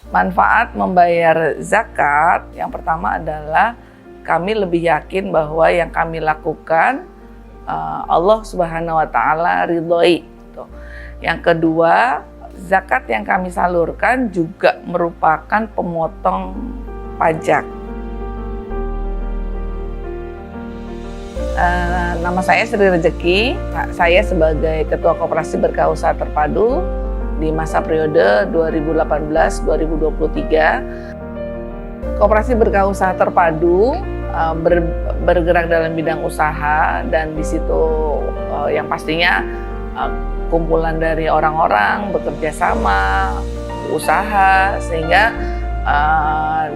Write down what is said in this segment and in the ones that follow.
Manfaat membayar zakat yang pertama adalah kami lebih yakin bahwa yang kami lakukan Allah Subhanahu wa taala ridhoi. Yang kedua, zakat yang kami salurkan juga merupakan pemotong pajak. Nama saya Sri Rezeki. Saya sebagai Ketua Koperasi Berkah Usaha Terpadu di masa periode 2018-2023. Koperasi Berkah Usaha Terpadu bergerak dalam bidang usaha, dan di situ yang pastinya kumpulan dari orang-orang bekerja sama, usaha, sehingga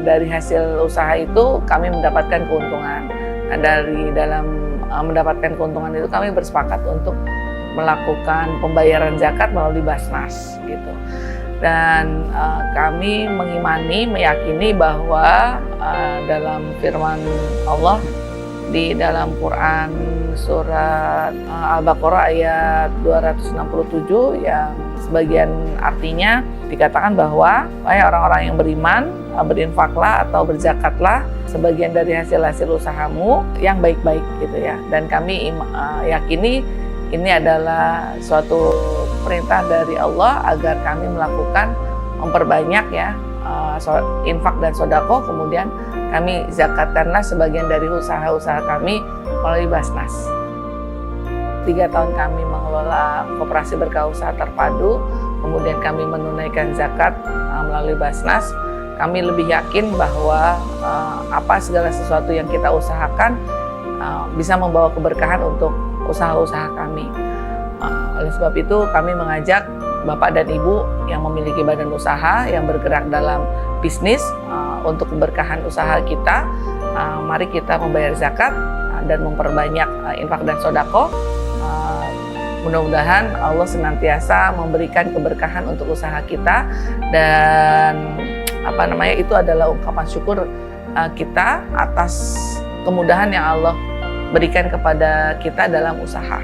dari hasil usaha itu kami mendapatkan keuntungan. Nah, dari dalam mendapatkan keuntungan itu kami bersepakat untuk melakukan pembayaran zakat melalui Basnas gitu. Dan kami meyakini bahwa dalam firman Allah di dalam Quran surat Al-Baqarah ayat 267 yang sebagian artinya dikatakan bahwa wahai orang-orang yang beriman, berinfaklah atau berzakatlah sebagian dari hasil-hasil usahamu yang baik-baik gitu ya. Dan kami yakini ini adalah suatu perintah dari Allah agar kami memperbanyak ya infak dan sodako, kemudian kami zakatkanlah sebagian dari usaha-usaha kami melalui Basnas. 3 tahun kami mengelola Koperasi Berkah Usaha Terpadu, kemudian kami menunaikan zakat melalui Basnas. Kami lebih yakin bahwa segala sesuatu yang kita usahakan bisa membawa keberkahan untuk usaha-usaha kami. Oleh sebab itu kami mengajak Bapak dan Ibu yang memiliki badan usaha yang bergerak dalam bisnis untuk keberkahan usaha kita, mari kita membayar zakat dan memperbanyak infak dan sodako. Mudah-mudahan Allah senantiasa memberikan keberkahan untuk usaha kita, dan itu adalah ungkapan syukur kita atas kemudahan yang Allah berikan kepada kita dalam usaha.